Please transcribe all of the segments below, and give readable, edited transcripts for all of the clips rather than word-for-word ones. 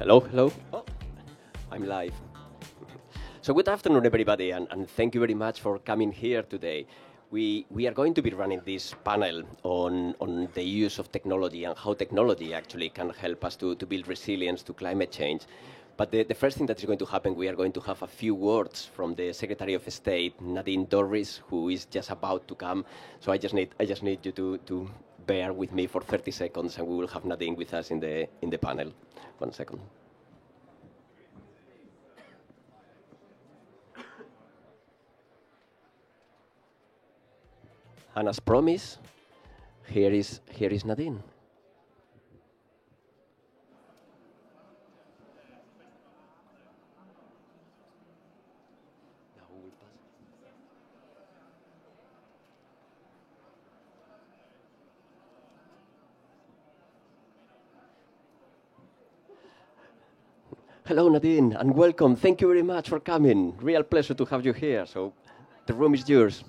Hello, hello. Oh, I'm live. So good afternoon, everybody, and thank you very much for coming here today. We are going to be running this panel on the use of technology and how technology actually can help us to build resilience to climate change. But the first thing that is going to happen, we are going to have a few words from the Secretary of State, Nadine Dorries, who is just about to come. So I just need you to bear with me for 30 seconds, and we will have Nadine with us in the panel. 1 second. And as promised, here is Nadine. Hello, Nadine, and welcome. Thank you very much for coming. Real pleasure to have you here. So the room is yours.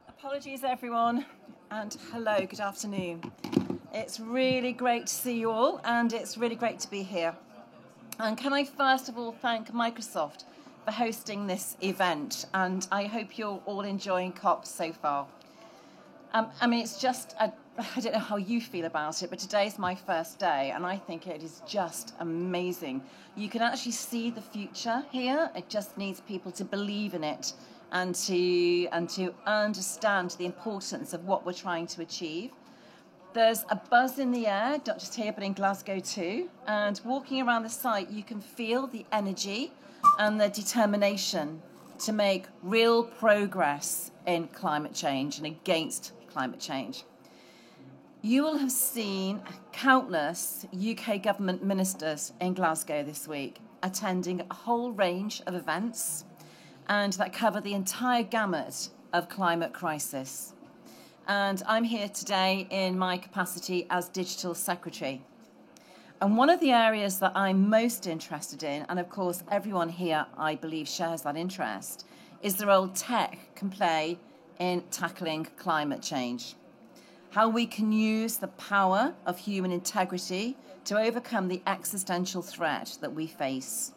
Apologies, everyone, and hello, good afternoon. It's really great to see you all, and it's really great to be here. And can I first of all thank Microsoft for hosting this event, and I hope you're all enjoying COP so far. I mean, it's just, I don't know how you feel about it, but today's my first day, and I think it is just amazing. You can actually see the future here. It just needs people to believe in it and to understand the importance of what we're trying to achieve. There's a buzz in the air, not just here, but in Glasgow too. And walking around the site, you can feel the energy and the determination to make real progress in climate change and against climate change. You will have seen countless UK government ministers in Glasgow this week attending a whole range of events and that cover the entire gamut of climate crisis. And I'm here today in my capacity as Digital Secretary. And one of the areas that I'm most interested in, and of course everyone here I believe shares that interest, is the role tech can play in tackling climate change. How we can use the power of human integrity to overcome the existential threat that we face.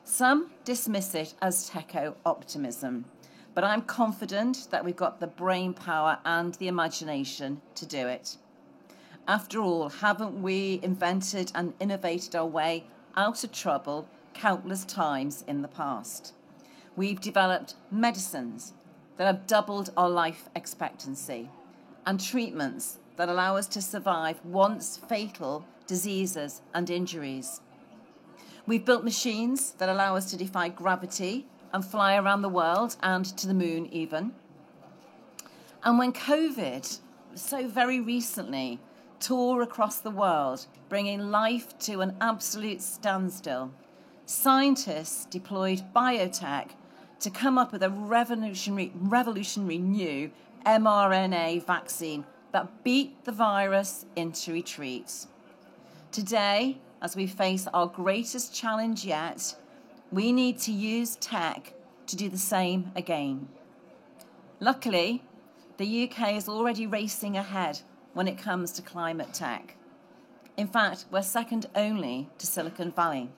Some dismiss it as techo-optimism, but I'm confident that we've got the brain power and the imagination to do it. After all, haven't we invented and innovated our way out of trouble countless times in the past? We've developed medicines that have doubled our life expectancy and treatments that allow us to survive once fatal diseases and injuries. We've built machines that allow us to defy gravity and fly around the world and to the moon even. And when COVID, so very recently, tore across the world, bringing life to an absolute standstill, scientists deployed biotech to come up with a revolutionary new mRNA vaccine that beat the virus into retreat. Today, as we face our greatest challenge yet, we need to use tech to do the same again. Luckily, the UK is already racing ahead when it comes to climate tech. In fact, we're second only to Silicon Valley.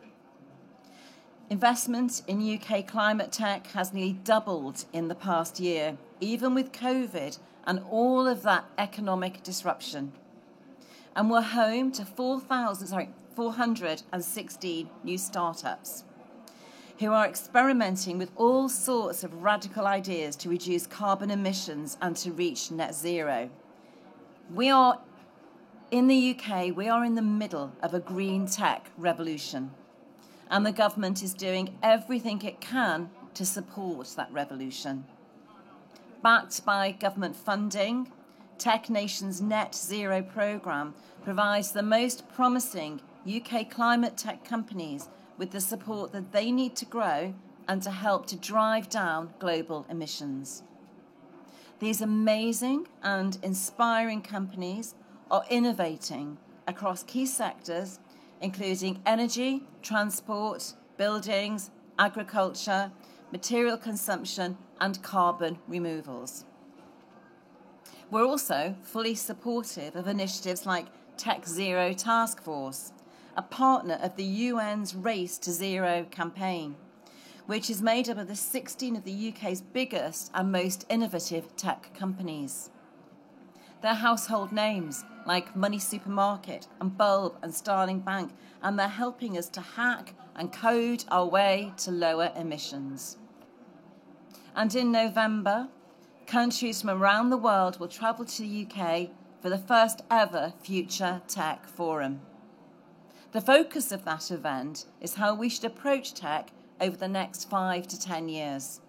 Investment in UK climate tech has nearly doubled in the past year, even with COVID and all of that economic disruption. And we're home to 416 new startups who are experimenting with all sorts of radical ideas to reduce carbon emissions and to reach net zero. In the UK, we are in the middle of a green tech revolution, and the government is doing everything it can to support that revolution. Backed by government funding, Tech Nation's Net Zero programme provides the most promising UK climate tech companies with the support that they need to grow and to help to drive down global emissions. These amazing and inspiring companies are innovating across key sectors, including energy, transport, buildings, agriculture, material consumption, and carbon removals. We're also fully supportive of initiatives like Tech Zero Task Force a partner of the UN's Race to Zero campaign, which is made up of the 16 of the UK's biggest and most innovative tech companies. They're household names like Money Supermarket and Bulb and Starling Bank, and they're helping us to hack and code our way to lower emissions. And in November, countries from around the world will travel to the UK for the first ever Future Tech Forum. The focus of that event is how we should approach tech over the next 5 to 10 years.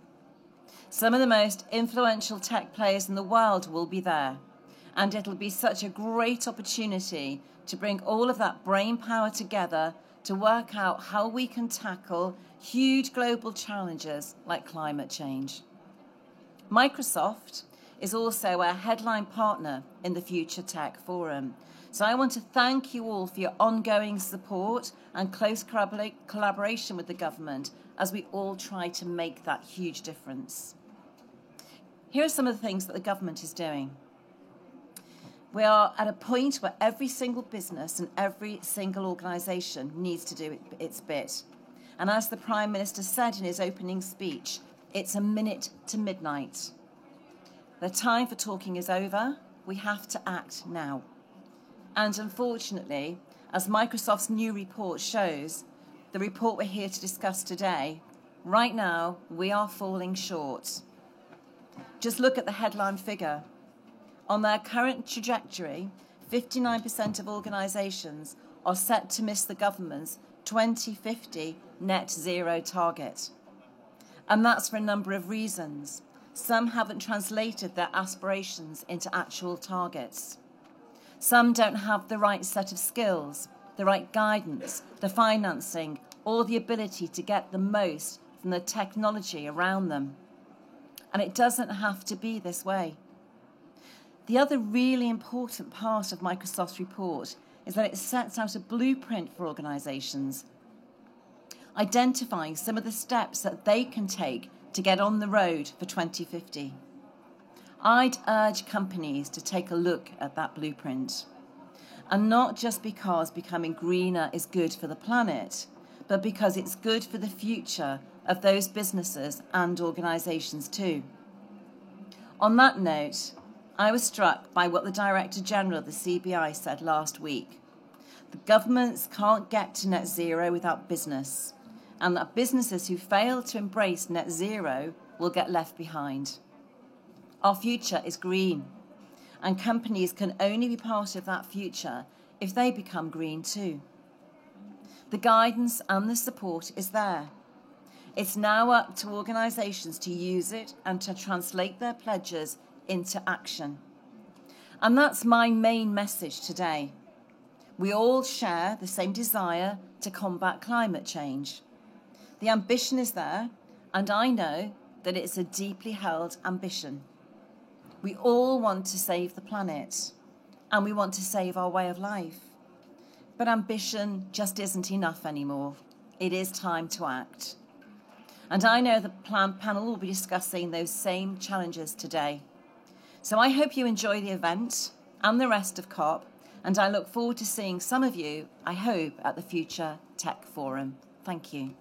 Some of the most influential tech players in the world will be there, and it'll be such a great opportunity to bring all of that brain power together to work out how we can tackle huge global challenges like climate change. Microsoft is also a headline partner in the Future Tech Forum. So I want to thank you all for your ongoing support and close collaboration with the government as we all try to make that huge difference. Here are some of the things that the government is doing. We are at a point where every single business and every single organisation needs to do its bit. And as the Prime Minister said in his opening speech, it's a minute to midnight. The time for talking is over. We have to act now. And unfortunately, as Microsoft's new report shows, the report we're here to discuss today, right now we are falling short. Just look at the headline figure. On their current trajectory, 59% of organisations are set to miss the government's 2050 net zero target. And that's for a number of reasons. Some haven't translated their aspirations into actual targets. Some don't have the right set of skills, the right guidance, the financing, or the ability to get the most from the technology around them. And it doesn't have to be this way. The other really important part of Microsoft's report is that it sets out a blueprint for organisations, identifying some of the steps that they can take to get on the road for 2050. I'd urge companies to take a look at that blueprint. And not just because becoming greener is good for the planet, but because it's good for the future of those businesses and organisations too. On that note, I was struck by what the Director General of the CBI said last week. The governments can't get to net zero without business, and that businesses who fail to embrace net zero will get left behind. Our future is green, and companies can only be part of that future if they become green too. The guidance and the support is there. It's now up to organisations to use it and to translate their pledges into action. And that's my main message today. We all share the same desire to combat climate change. The ambition is there, and I know that it's a deeply held ambition. We all want to save the planet, and we want to save our way of life. But ambition just isn't enough anymore. It is time to act. And I know the panel will be discussing those same challenges today. So I hope you enjoy the event and the rest of COP, and I look forward to seeing some of you, I hope, at the Future Tech Forum. Thank you.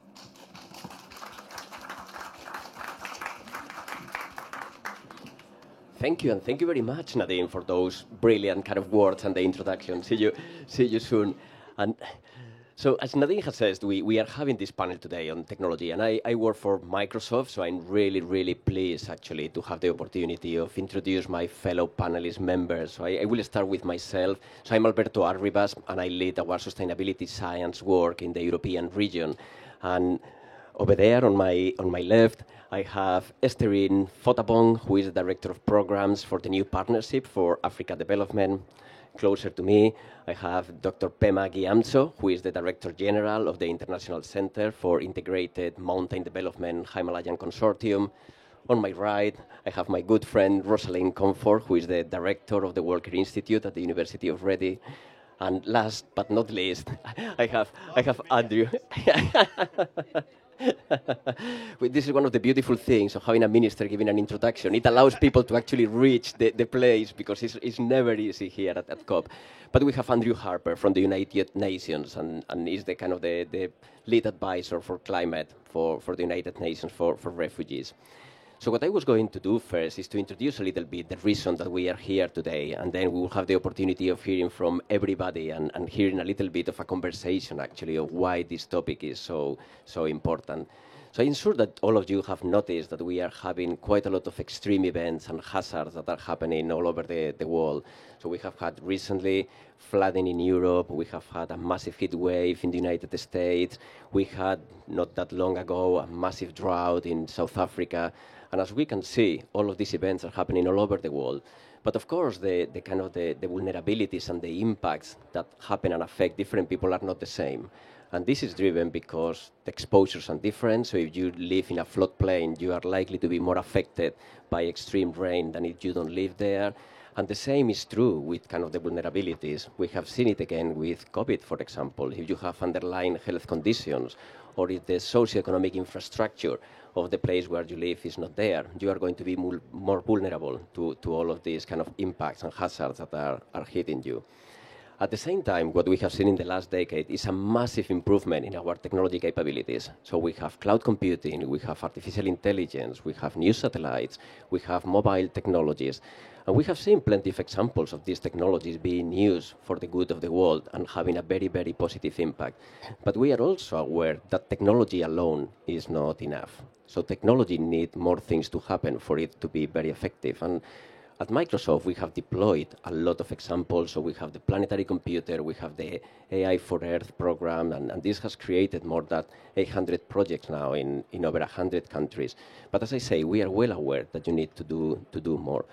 Thank you, and thank you very much, Nadine, for those brilliant kind of words and the introduction. See you soon. And so, as Nadine has said, we are having this panel today on technology, and I work for Microsoft, so I'm really, really pleased, actually, to have the opportunity of introduce my fellow panelist members. So I will start with myself. So I'm Alberto Arribas, and I lead our sustainability science work in the European region. And over there, on my left, I have Estherine Fotabong, who is the Director of Programs for the new Partnership for Africa Development. Closer to me, I have Dr. Pema Gyamtso, who is the Director General of the International Center for Integrated Mountain Development Himalayan Consortium. On my right, I have my good friend Rosalind Comfort, who is the Director of the Walker Institute at the University of Reading. And last but not least, I have Andrew. This is one of the beautiful things of having a minister giving an introduction. It allows people to actually reach the place because it's never easy here at COP. But we have Andrew Harper from the United Nations, and he's the kind of the lead advisor for climate for the United Nations for refugees. So what I was going to do first is to introduce a little bit the reason that we are here today, and then we will have the opportunity of hearing from everybody and hearing a little bit of a conversation, actually, of why this topic is so important. So I'm sure that all of you have noticed that we are having quite a lot of extreme events and hazards that are happening all over the world. So we have had recently flooding in Europe, we have had a massive heat wave in the United States, we had, not that long ago, a massive drought in South Africa. And as we can see, all of these events are happening all over the world. But of course, the vulnerabilities and the impacts that happen and affect different people are not the same. And this is driven because the exposures are different. So if you live in a floodplain, you are likely to be more affected by extreme rain than if you don't live there. And the same is true with kind of the vulnerabilities. We have seen it again with COVID, for example. If you have underlying health conditions, or if the socioeconomic infrastructure of the place where you live is not there, you are going to be more vulnerable to all of these kind of impacts and hazards that are hitting you. At the same time, what we have seen in the last decade is a massive improvement in our technology capabilities. So we have cloud computing, we have artificial intelligence, we have new satellites, we have mobile technologies. And we have seen plenty of examples of these technologies being used for the good of the world and having a very, very positive impact. But we are also aware that technology alone is not enough. So technology needs more things to happen for it to be very effective. And at Microsoft, we have deployed a lot of examples. So we have the planetary computer, we have the AI for Earth program, and this has created more than 800 projects now in over 100 countries. But as I say, we are well aware that you need to do more.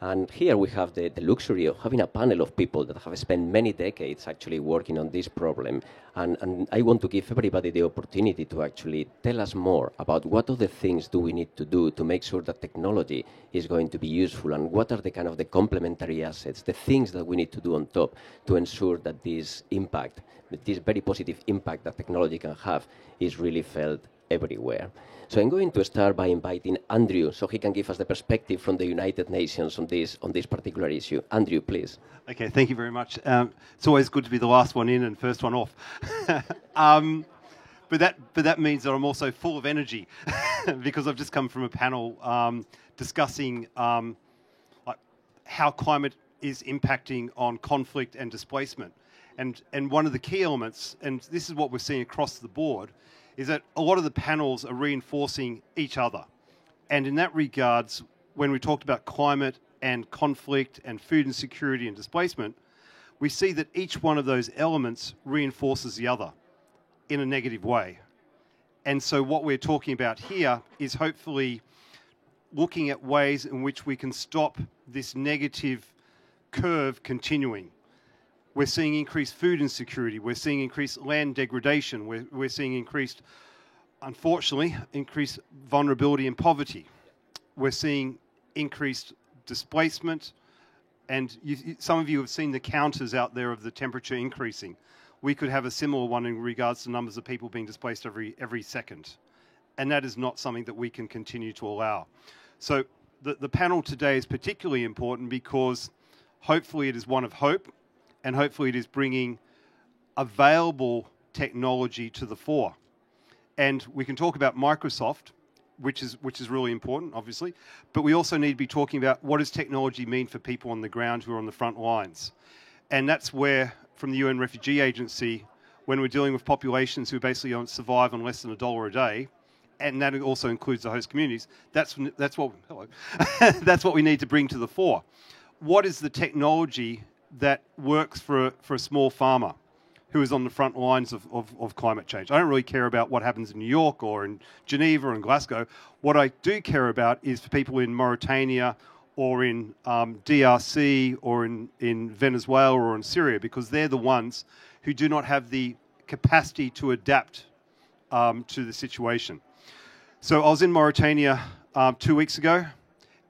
And here we have the luxury of having a panel of people that have spent many decades actually working on this problem. And I want to give everybody the opportunity to actually tell us more about what other things do we need to do to make sure that technology is going to be useful, and what are the kind of the complementary assets, the things that we need to do on top to ensure that this impact, this very positive impact that technology can have, is really felt everywhere. So I'm going to start by inviting Andrew so he can give us the perspective from the United Nations on this particular issue. Andrew, please. Okay, thank you very much. It's always good to be the last one in and first one off. But that means that I'm also full of energy because I've just come from a panel discussing how climate is impacting on conflict and displacement. And one of the key elements, and this is what we're seeing across the board, is that a lot of the panels are reinforcing each other. And in that regards, when we talked about climate and conflict and food insecurity and displacement, we see that each one of those elements reinforces the other in a negative way. And so what we're talking about here is hopefully looking at ways in which we can stop this negative curve continuing. We're seeing increased food insecurity. We're seeing increased land degradation. We're seeing increased, unfortunately, increased vulnerability and poverty. We're seeing increased displacement. And some of you have seen the counters out there of the temperature increasing. We could have a similar one in regards to numbers of people being displaced every second. And that is not something that we can continue to allow. So the panel today is particularly important because hopefully it is one of hope, and hopefully it is bringing available technology to the fore. And we can talk about Microsoft, which is really important, obviously, but we also need to be talking about what does technology mean for people on the ground who are on the front lines. And that's where, from the UN Refugee Agency, when we're dealing with populations who basically don't survive on less than $1 a day, and that also includes the host communities, that's what that's what we need to bring to the fore. What is the technology that works for a small farmer who is on the front lines of climate change? I don't really care about what happens in New York or in Geneva or in Glasgow. What I do care about is for people in Mauritania or in DRC or in Venezuela or in Syria, because they're the ones who do not have the capacity to adapt to the situation. So I was in Mauritania 2 weeks ago,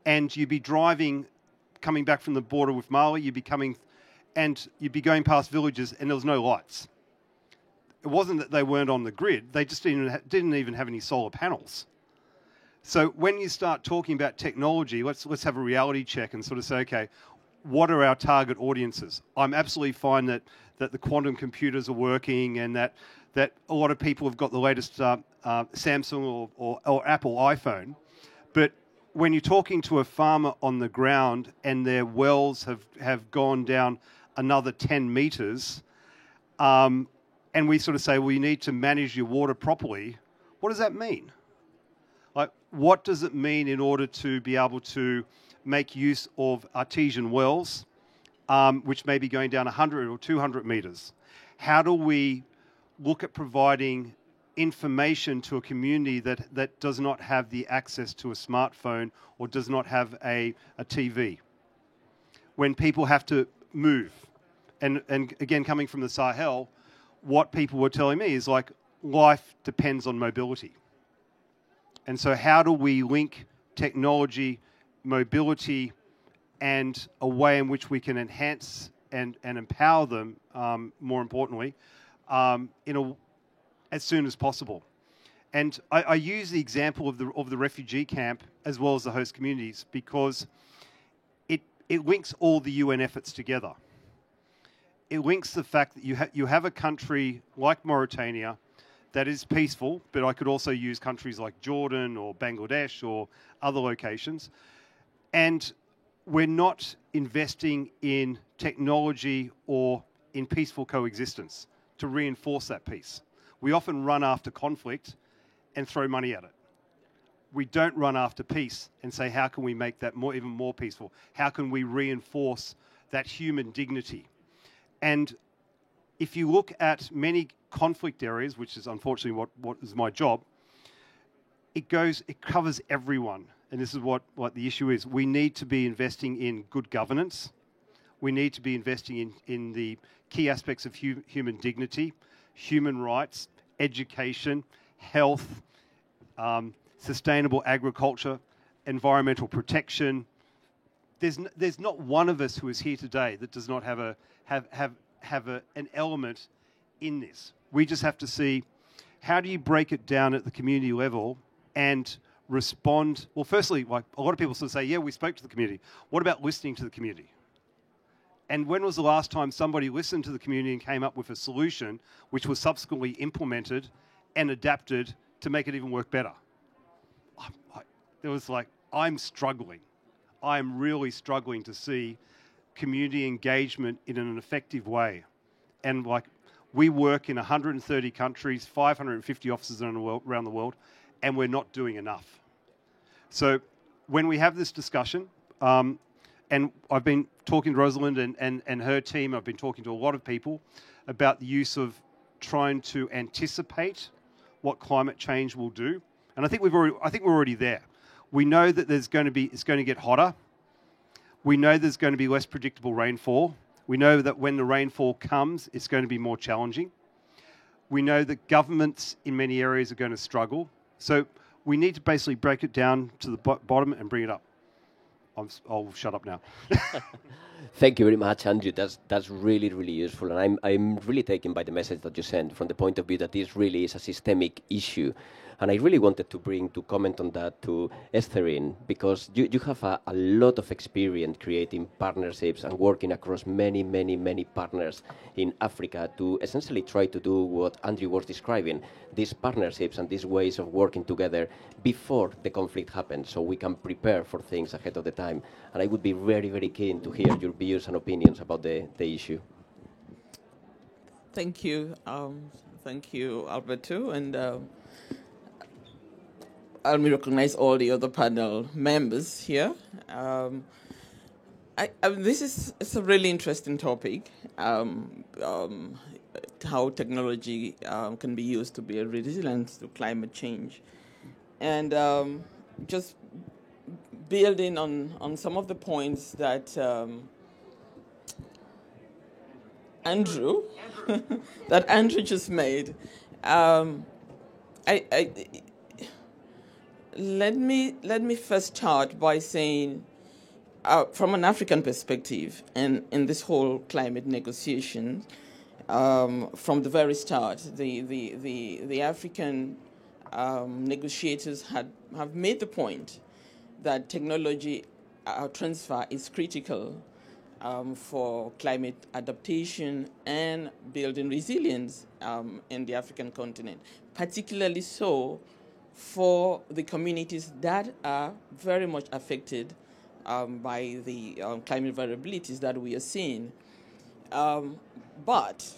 and you'd be driving, coming back from the border with Mali, you'd be going past villages and there was no lights. it wasn't that they weren't on the grid, they just didn't even have any solar panels. So when you start talking about technology, let's have a reality check and sort of say, okay, what are our target audiences? I'm absolutely fine that the quantum computers are working and that a lot of people have got the latest Samsung or Apple iPhone. But when you're talking to a farmer on the ground and their wells have gone down another 10 meters, and we sort of say, well, you need to manage your water properly, what does that mean? Like, what does it mean in order to be able to make use of artesian wells, which may be going down 100 or 200 meters? How do we look at providing information to a community that does not have the access to a smartphone or does not have a TV? When people have to move, and again, coming from the Sahel, what people were telling me is like, life depends on mobility. And so how do we link technology, mobility, and a way in which we can enhance and empower them, more importantly, as soon as possible? And I use the example of the refugee camp as well as the host communities because it links all the UN efforts together. It links the fact that you have a country like Mauritania that is peaceful, but I could also use countries like Jordan or Bangladesh or other locations. And we're not investing in technology or in peaceful coexistence to reinforce that peace. We often run after conflict and throw money at it. We don't run after peace and say, how can we make that even more peaceful? How can we reinforce that human dignity? And if you look at many conflict areas, which is unfortunately what is my job, it covers everyone. And this is what the issue is. We need to be investing in good governance. We need to be investing in the key aspects of human dignity, human rights, education, health, sustainable agriculture, environmental protection. There's not one of us who is here today that does not have an element in this. We just have to see, how do you break it down at the community level and respond? Well, firstly, like a lot of people sort of say, yeah, we spoke to the community. What about listening to the community? And when was the last time somebody listened to the community and came up with a solution which was subsequently implemented and adapted to make it even work better? It was like, I'm struggling. I'm really struggling to see community engagement in an effective way. And like, we work in 130 countries, 550 offices around the world, and we're not doing enough. So when we have this discussion, and I've been talking to Rosalind and her team, I've been talking to a lot of people about the use of trying to anticipate what climate change will do. And I think we're already there. We know that it's going to get hotter. We know there's going to be less predictable rainfall. We know that when the rainfall comes, it's going to be more challenging. We know that governments in many areas are going to struggle. So we need to basically break it down to the bottom and bring it up. I'll shut up now. Thank you very much, Andrew. That's really, really useful. And I'm really taken by the message that you sent from the point of view that this really is a systemic issue. And I really wanted to comment on that to Estherine, because you have a lot of experience creating partnerships and working across many, many, many partners in Africa to essentially try to do what Andrew was describing, these partnerships and these ways of working together before the conflict happens, so we can prepare for things ahead of the time. And I would be very, very keen to hear your views and opinions about the issue. Thank you. Thank you, Alberto. And I'll recognize all the other panel members here. It's a really interesting topic, how technology can be used to build resilience to climate change. And just building on some of the points that Andrew just made, let me first start by saying, from an African perspective, and in this whole climate negotiation, from the very start. The African negotiators have made the point that technology transfer is critical for climate adaptation and building resilience in the African continent, particularly so for the communities that are very much affected by the climate variabilities that we are seeing. But,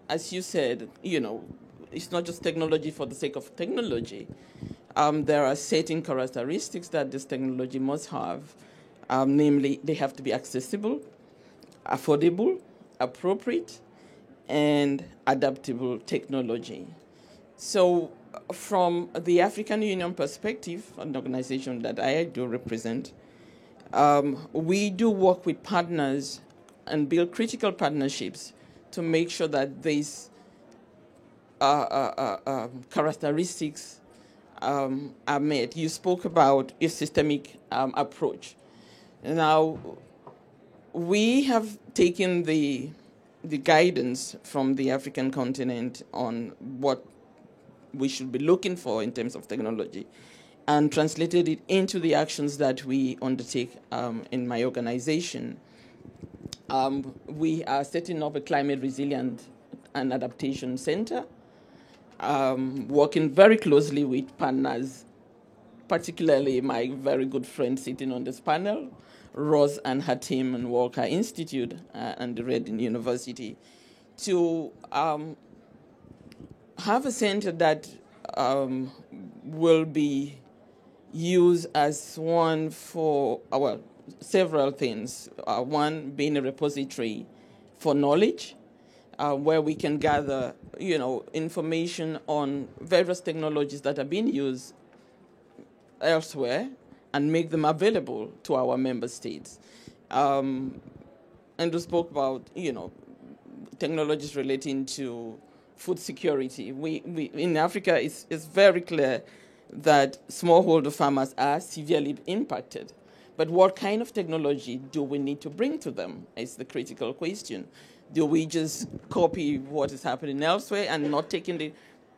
as you said, it's not just technology for the sake of technology. There are certain characteristics that this technology must have. Namely, they have to be accessible, affordable, appropriate, and adaptable technology. So, from the African Union perspective, an organization that I do represent, we do work with partners and build critical partnerships to make sure that these characteristics are met. You spoke about a systemic approach. Now, we have taken the guidance from the African continent on what we should be looking for in terms of technology and translated it into the actions that we undertake in my organization. We are setting up a climate resilient and adaptation center, working very closely with partners, particularly my very good friend sitting on this panel, Rose and her team and Walker Institute and the Reading University, to have a center that will be used as one for several things. One being a repository for knowledge, where we can gather, information on various technologies that are being used elsewhere and make them available to our member states. And we spoke about, technologies relating to food security. We in Africa, it's very clear that smallholder farmers are severely impacted. But what kind of technology do we need to bring to them is the critical question. Do we just copy what is happening elsewhere and not taking the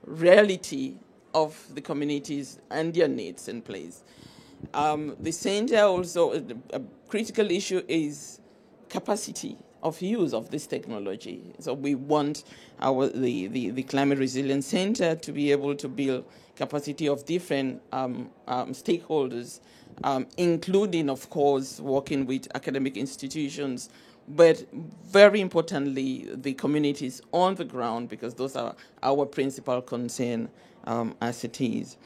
reality of the communities and their needs in place? The center also, a critical issue is capacity of use of this technology. So we want the Climate Resilience Center to be able to build capacity of different stakeholders, including, of course, working with academic institutions, but very importantly, the communities on the ground, because those are our principal concern as it is.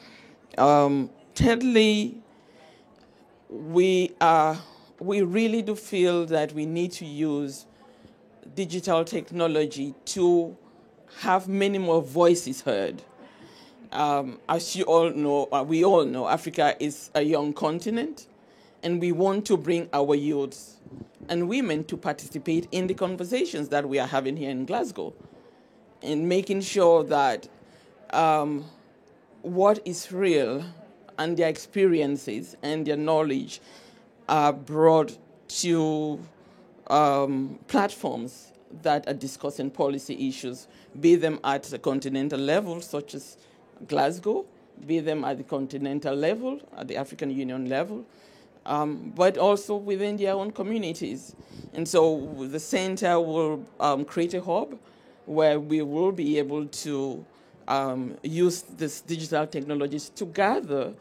Thirdly, we really do feel that we need to use digital technology to have many more voices heard. As you all know, we all know, Africa is a young continent, and we want to bring our youths and women to participate in the conversations that we are having here in Glasgow, and making sure that what is real and their experiences and their knowledge are brought to platforms that are discussing policy issues, be them at the continental level, such as Glasgow, be them at the continental level, at the African Union level, but also within their own communities. And so the center will create a hub where we will be able to use these digital technologies to gather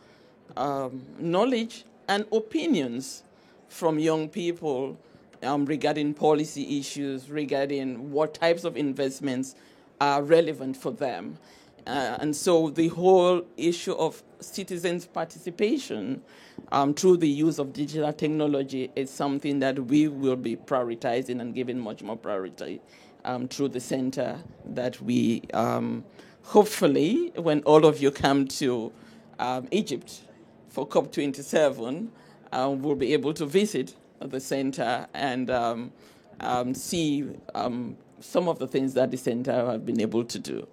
knowledge and opinions from young people regarding policy issues, regarding what types of investments are relevant for them. And so the whole issue of citizens' participation through the use of digital technology is something that we will be prioritizing and giving much more priority through the center that we, hopefully, when all of you come to Egypt for COP27, we'll be able to visit the center and see some of the things that the center have been able to do.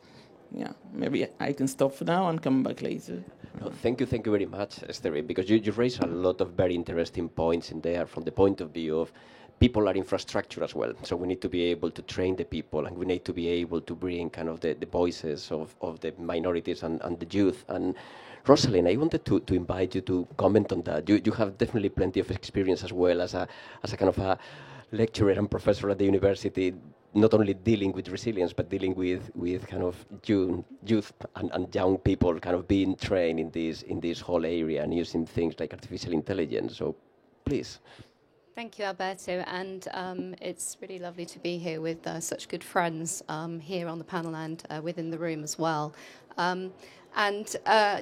Yeah, maybe I can stop for now and come back later. No, thank you very much, Esther, because you raised a lot of very interesting points in there from the point of view of people are infrastructure as well. So we need to be able to train the people, and we need to be able to bring kind of the voices of the minorities and the youth. And Rosalind, I wanted to invite you to comment on that. You have definitely plenty of experience as well as a kind of a lecturer and professor at the university, not only dealing with resilience, but dealing with kind of youth and young people kind of being trained in this whole area and using things like artificial intelligence. So please. Thank you, Alberto, and it's really lovely to be here with such good friends here on the panel and within the room as well. And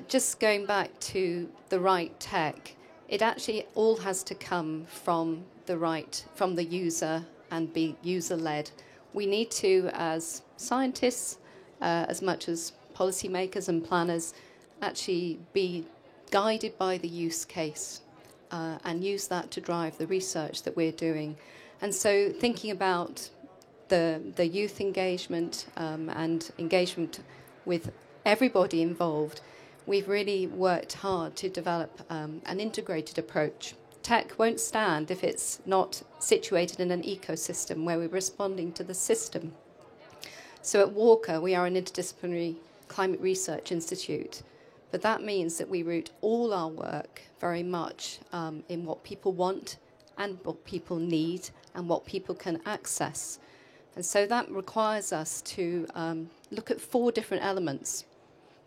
just going back to the right tech, it actually all has to come from the user and be user-led. We need to, as scientists, as much as policymakers and planners, actually be guided by the use case and use that to drive the research that we're doing. And so thinking about the youth engagement and engagement with everybody involved, we've really worked hard to develop an integrated approach. Tech won't stand if it's not situated in an ecosystem where we're responding to the system. So at Walker, we are an interdisciplinary climate research institute, but that means that we root all our work very much in what people want and what people need and what people can access. And so that requires us to look at 4 different elements.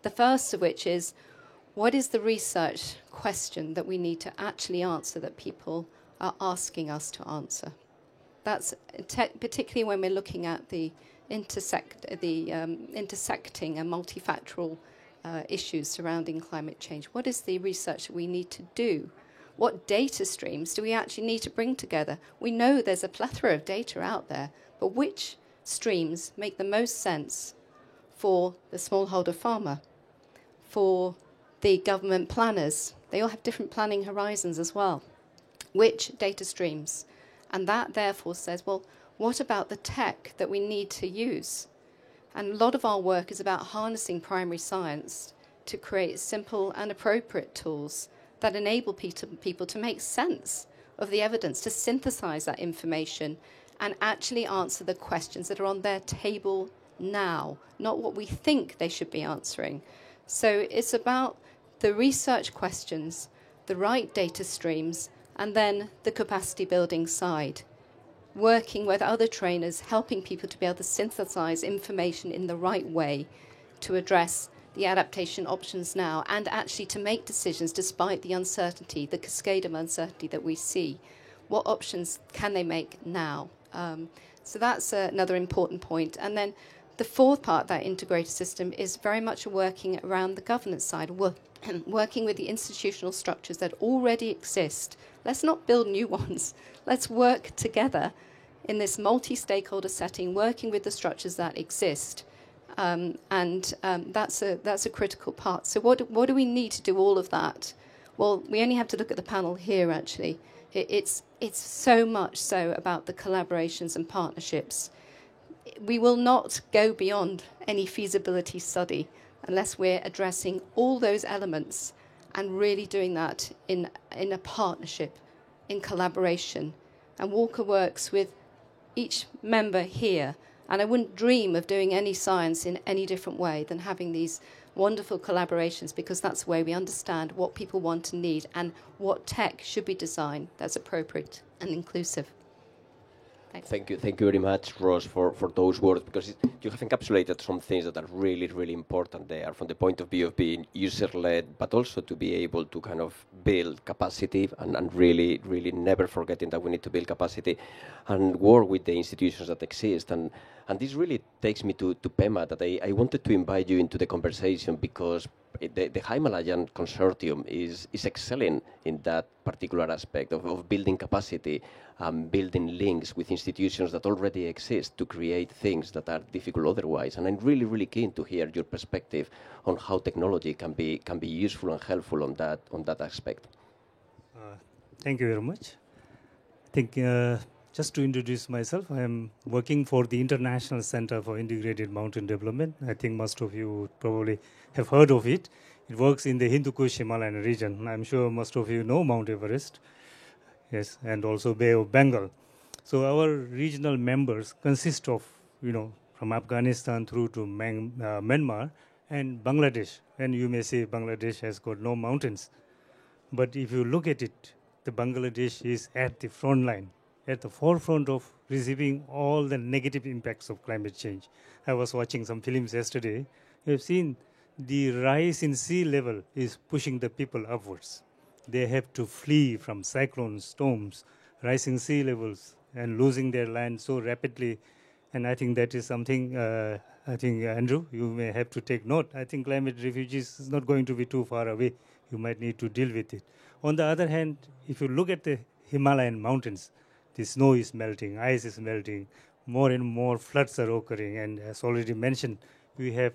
The first of which is, what is the research question that we need to actually answer that people are asking us to answer? That's particularly when we're looking at the intersecting and multifactorial issues surrounding climate change. What is the research that we need to do? What data streams do we actually need to bring together? We know there's a plethora of data out there, but which streams make the most sense for the smallholder farmer, for the government planners? They all have different planning horizons as well. Which data streams? And that therefore says, well, what about the tech that we need to use? And a lot of our work is about harnessing primary science to create simple and appropriate tools that enable people to make sense of the evidence, to synthesize that information and actually answer the questions that are on their table now, not what we think they should be answering. So it's about the research questions, the right data streams, and then the capacity building side. Working with other trainers, helping people to be able to synthesize information in the right way to address the adaptation options now and actually to make decisions despite the uncertainty, the cascade of uncertainty that we see. What options can they make now? So that's another important point. And then the 4th part, that integrated system, is very much working around the governance side, working with the institutional structures that already exist. Let's not build new ones. Let's work together in this multi-stakeholder setting, working with the structures that exist. That's a critical part. So what do we need to do all of that? Well, we only have to look at the panel here, actually. It's so much so about the collaborations and partnerships. We will not go beyond any feasibility study unless we're addressing all those elements and really doing that in a partnership, in collaboration. And Walker works with each member here, and I wouldn't dream of doing any science in any different way than having these wonderful collaborations, because that's the way we understand what people want and need and what tech should be designed that's appropriate and inclusive. Thanks. Thank you very much, Ross, for those words, because you have encapsulated some things that are really, really important there from the point of view of being user-led, but also to be able to kind of build capacity and really, really never forgetting that we need to build capacity and work with the institutions that exist. And this really takes me to PEMA, that I wanted to invite you into the conversation because the Himalayan Consortium is excelling in that particular aspect of building capacity, building links with institutions that already exist to create things that are difficult otherwise. And I'm really, really keen to hear your perspective on how technology can be useful and helpful on that aspect. Thank you very much. I think just to introduce myself, I am working for the International Center for Integrated Mountain Development. I think most of you probably have heard of it. It works in the Hindu Kush Himalayan region. I'm sure most of you know Mount Everest, yes, and also Bay of Bengal. So our regional members consist of, from Afghanistan through to Myanmar and Bangladesh. And you may say Bangladesh has got no mountains. But if you look at it, the Bangladesh is at the front line, at the forefront of receiving all the negative impacts of climate change. I was watching some films yesterday. You've seen the rise in sea level is pushing the people upwards. They have to flee from cyclones, storms, rising sea levels, and losing their land so rapidly. And I think that is something, Andrew, you may have to take note. I think climate refugees is not going to be too far away. You might need to deal with it. On the other hand, if you look at the Himalayan mountains, the snow is melting, ice is melting, more and more floods are occurring. And as already mentioned, we have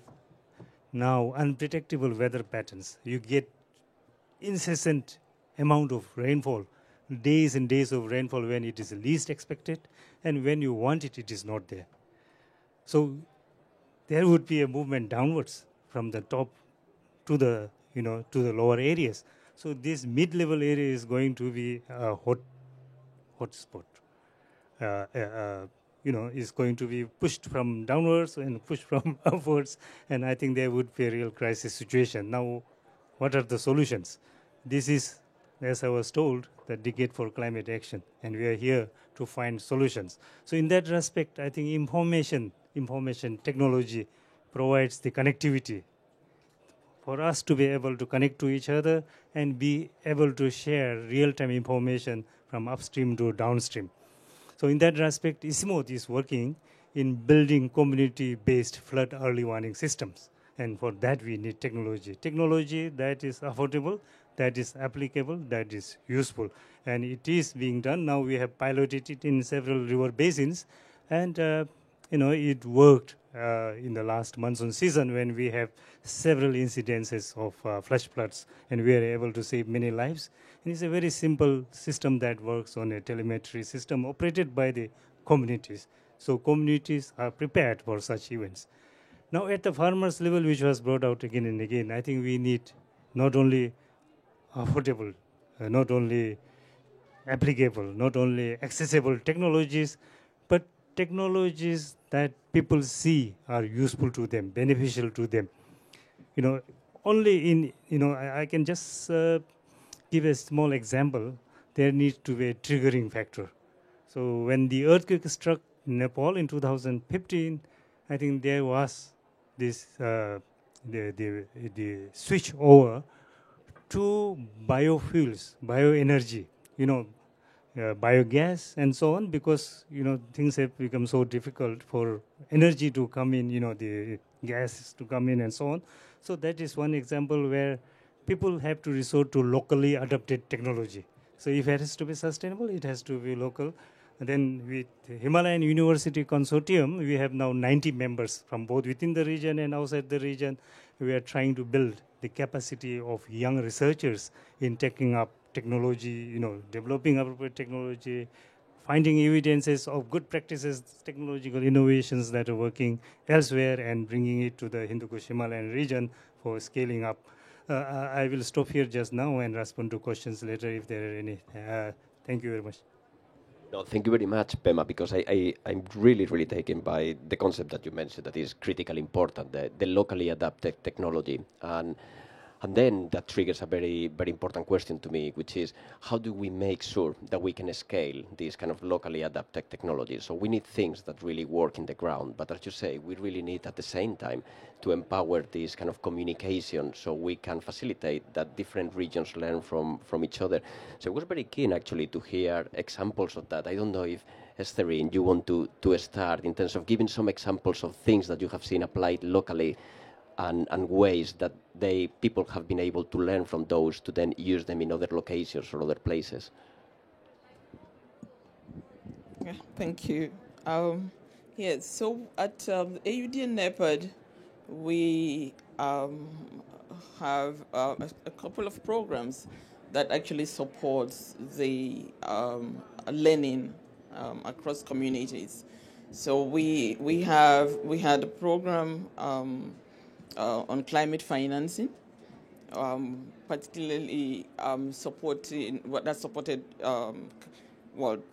now unpredictable weather patterns. You get incessant amount of rainfall, days and days of rainfall when it is least expected, and when you want it, it is not there. So there would be a movement downwards from the top to the to the lower areas. So this mid-level area is going to be a hot spot. Is going to be pushed from downwards and pushed from upwards, and I think there would be a real crisis situation. Now, what are the solutions? This is, as I was told, the decade for climate action, and we are here to find solutions. So in that respect, I think information technology provides the connectivity for us to be able to connect to each other and be able to share real-time information from upstream to downstream. So in that respect, ISMOD is working in building community-based flood early warning systems. And for that, we need technology. Technology that is affordable, that is applicable, that is useful. And it is being done. Now we have piloted it in several river basins. And, it worked in the last monsoon season when we have several incidences of flash floods. And we are able to save many lives. And it's a very simple system that works on a telemetry system operated by the communities. So communities are prepared for such events. Now at the farmers level, which was brought out again and again, I think we need not only affordable, not only applicable, not only accessible technologies, but technologies that people see are useful to them, beneficial to them. Only in, I can just give a small example. There needs to be a triggering factor. So when the earthquake struck Nepal in 2015, I think there was this the switch over to biofuels, bioenergy, biogas and so on, because things have become so difficult for energy to come in, the gas to come in and so on. So that is one example where people have to resort to locally adapted technology. So if it has to be sustainable, it has to be local. And then with Himalayan University Consortium, we have now 90 members from both within the region and outside the region. We are trying to build the capacity of young researchers in taking up technology, developing appropriate technology, finding evidences of good practices, technological innovations that are working elsewhere and bringing it to the Hindu Kush Himalayan region for scaling up. I will stop here just now and respond to questions later if there are any. Thank you very much. No, thank you very much, Pema, because I'm really, really taken by the concept that you mentioned that is critically important, the locally adapted technology. And then that triggers a very, very important question to me, which is how do we make sure that we can scale these kind of locally adapted technologies? So we need things that really work in the ground, but as you say, we really need at the same time to empower this kind of communication so we can facilitate that different regions learn from each other. So I was very keen actually to hear examples of that. I don't know if Estherine, you want to start in terms of giving some examples of things that you have seen applied locally and ways that people have been able to learn from those to then use them in other locations or other places. Yeah, thank you. Yes, so at AUD and NEPAD, we have a couple of programs that actually supports the learning across communities. So we had a program on climate financing, particularly supported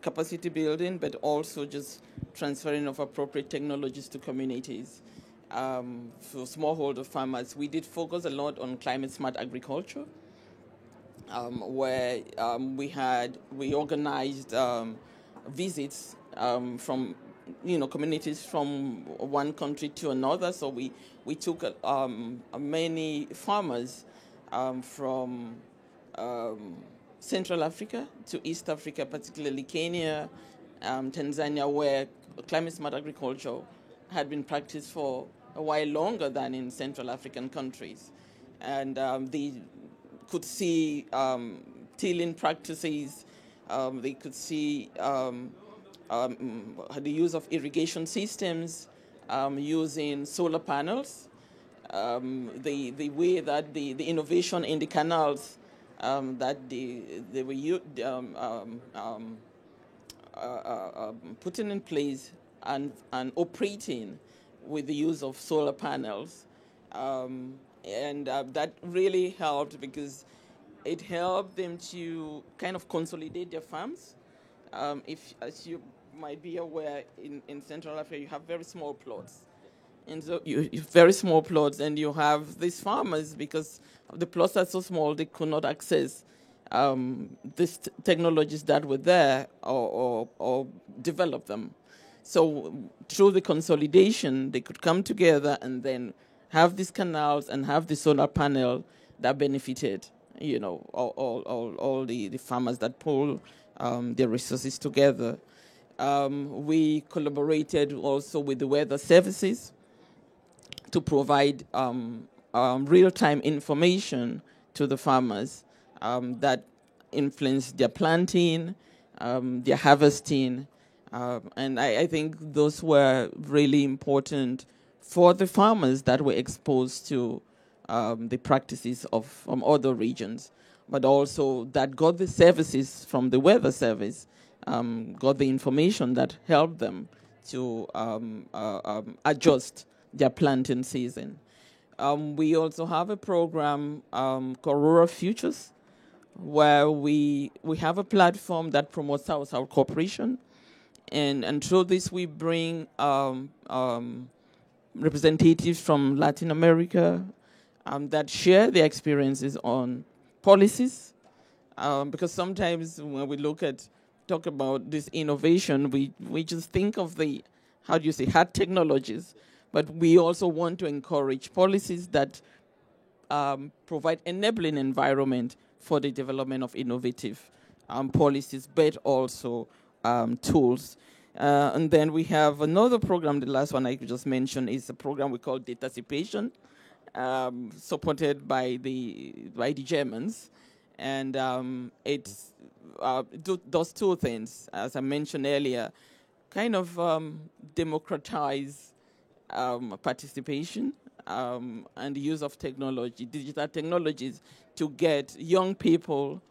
capacity building, but also just transferring of appropriate technologies to communities. For smallholder farmers, we did focus a lot on climate smart agriculture, where we organized visits from communities from one country to another. So we took many farmers from Central Africa to East Africa, particularly Kenya, Tanzania, where climate smart agriculture had been practiced for a while longer than in Central African countries. And they could see tilling practices, they could see the use of irrigation systems, using solar panels, the way that the innovation in the canals that they were putting in place and operating with the use of solar panels. And that really helped because it helped them to kind of consolidate their farms. If, as you might be aware, in Central Africa, you have very small plots. And so you very small plots, and you have these farmers, because the plots are so small, they could not access these technologies that were there or develop them. So through the consolidation, they could come together and then have these canals and have the solar panel that benefited, all the farmers that pull their resources together. We collaborated also with the weather services to provide real-time information to the farmers that influence their planting, their harvesting, and I think those were really important for the farmers that were exposed to the practices from other regions, but also that got the services from the weather service, got the information that helped them to adjust their planting season. We also have a program called Rural Futures, where we have a platform that promotes South-South cooperation, and through this we bring representatives from Latin America that share their experiences on policies, because sometimes when we talk about this innovation, we just think of the, hard technologies, but we also want to encourage policies that provide enabling environment for the development of innovative policies, but also tools. And then we have another program, the last one I just mentioned, is a program we call Datacipation, supported by the Germans. And it does two things, as I mentioned earlier, kind of democratize participation and the use of technology, digital technologies, to get young people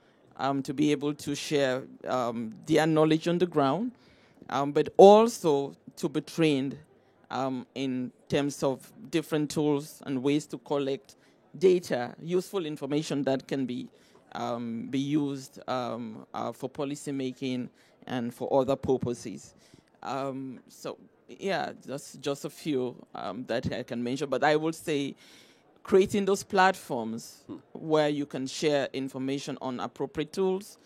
to be able to share their knowledge on the ground, but also to be trained in terms of different tools and ways to collect data, useful information that can be used for policy making and for other purposes. That's just a few that I can mention, but I would say creating those platforms where you can share information on appropriate tools,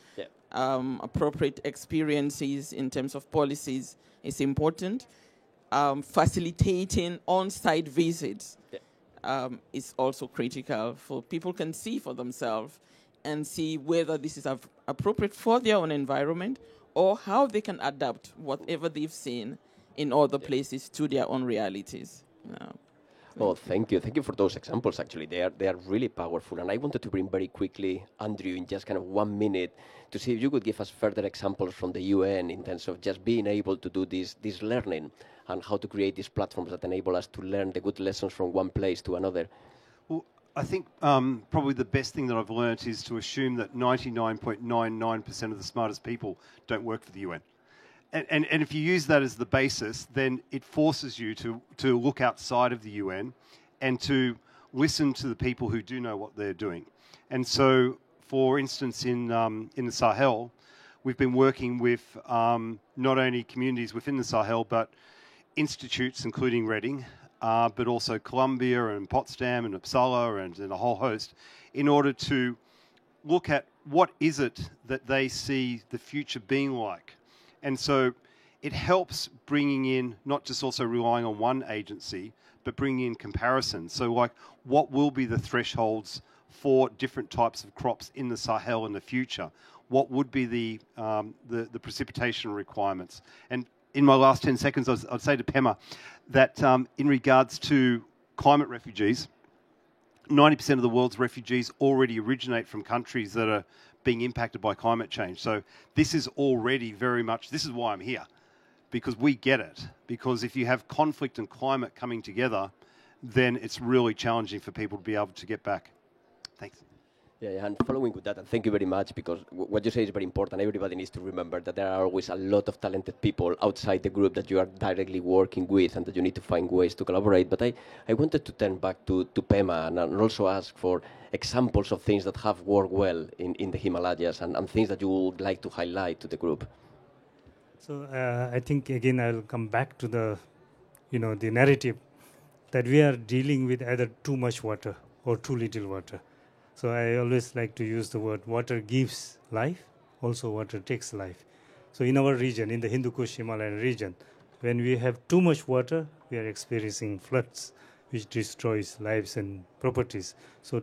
appropriate experiences in terms of policies is important. Facilitating on-site visits is also critical, for people can see for themselves and see whether this is appropriate for their own environment or how they can adapt whatever they've seen in other places to their own realities. Well, thank you. Thank you for those examples, actually. They are really powerful. And I wanted to bring very quickly, Andrew, in just kind of 1 minute, to see if you could give us further examples from the UN in terms of just being able to do this learning and how to create these platforms that enable us to learn the good lessons from one place to another. Well, I think probably the best thing that I've learned is to assume that 99.99% of the smartest people don't work for the UN. And if you use that as the basis, then it forces you to look outside of the UN and to listen to the people who do know what they're doing. And so, for instance, in the Sahel, we've been working with not only communities within the Sahel, but institutes, including Reading, but also Columbia and Potsdam and Uppsala and a whole host, in order to look at what is it that they see the future being like. And so it helps bringing in, not just also relying on one agency, but bringing in comparisons. So like, what will be the thresholds for different types of crops in the Sahel in the future? What would be the precipitation requirements? And in my last 10 seconds, I'd say to Pema that in regards to climate refugees, 90% of the world's refugees already originate from countries that are being impacted by climate change. So this is already very much, this is why I'm here, because we get it. Because if you have conflict and climate coming together, then it's really challenging for people to be able to get back. Thanks. Yeah, and following with that, and thank you very much, because what you say is very important. Everybody needs to remember that there are always a lot of talented people outside the group that you are directly working with and that you need to find ways to collaborate. But I wanted to turn back to Pema and also ask for examples of things that have worked well in the Himalayas and things that you would like to highlight to the group. So I think, again, I'll come back to the narrative that we are dealing with either too much water or too little water. So I always like to use the word water gives life, also water takes life. So in our region, in the Hindu Kush Himalayan region, when we have too much water, we are experiencing floods, which destroys lives and properties. So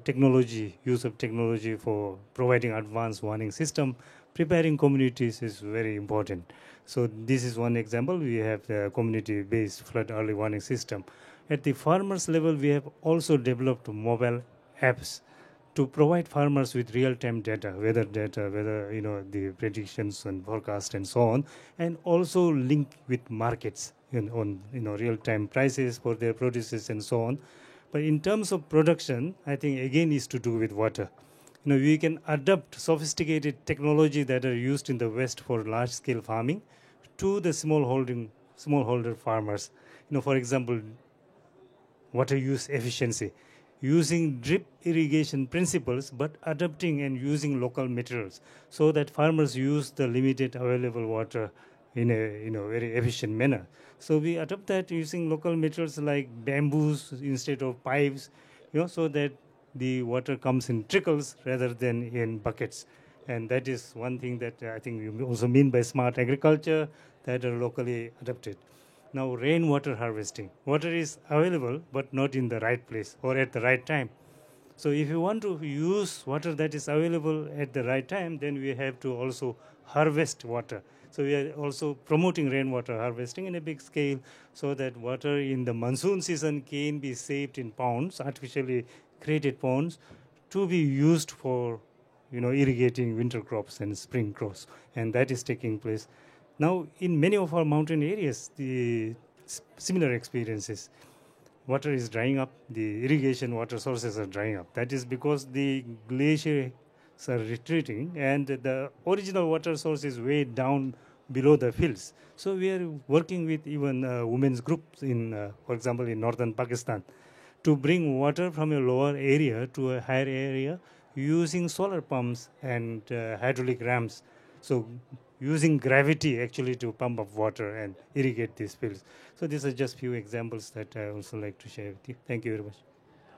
use of technology for providing advanced warning system, preparing communities is very important. So this is one example. We have the community-based flood early warning system. At the farmers level, we have also developed mobile apps to provide farmers with real-time data, weather data, the predictions and forecast and so on, and also link with markets on real-time prices for their produces and so on. But in terms of production, I think again is to do with water. We can adopt sophisticated technology that are used in the West for large-scale farming to the smallholder farmers. For example, water use efficiency, using drip irrigation principles, but adapting and using local materials so that farmers use the limited available water in a very efficient manner. So we adopt that using local materials like bamboos instead of pipes, so that the water comes in trickles rather than in buckets. And that is one thing that I think we also mean by smart agriculture that are locally adapted. Now, rainwater harvesting. Water is available, but not in the right place or at the right time. So if you want to use water that is available at the right time, then we have to also harvest water. So we are also promoting rainwater harvesting in a big scale so that water in the monsoon season can be saved in ponds, artificially created ponds, to be used for irrigating winter crops and spring crops. And that is taking place. Now, in many of our mountain areas, the similar experiences. Water is drying up, the irrigation water sources are drying up. That is because the glaciers are retreating and the original water source is way down below the fields. So we are working with even women's groups for example, in northern Pakistan, to bring water from a lower area to a higher area using solar pumps and hydraulic rams. So using gravity actually to pump up water and irrigate these fields. So these are just few examples that I also like to share with you. Thank you very much.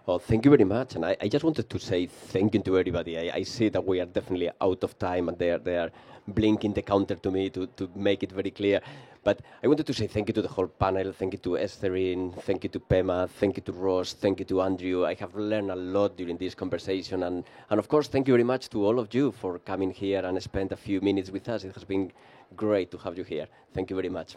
Well, thank you very much. And I just wanted to say thank you to everybody. I see that we are definitely out of time and they are blinking the counter to me to make it very clear. But I wanted to say thank you to the whole panel. Thank you to Estherine. Thank you to Pema. Thank you to Ross. Thank you to Andrew. I have learned a lot during this conversation. And of course, thank you very much to all of you for coming here and spend a few minutes with us. It has been great to have you here. Thank you very much.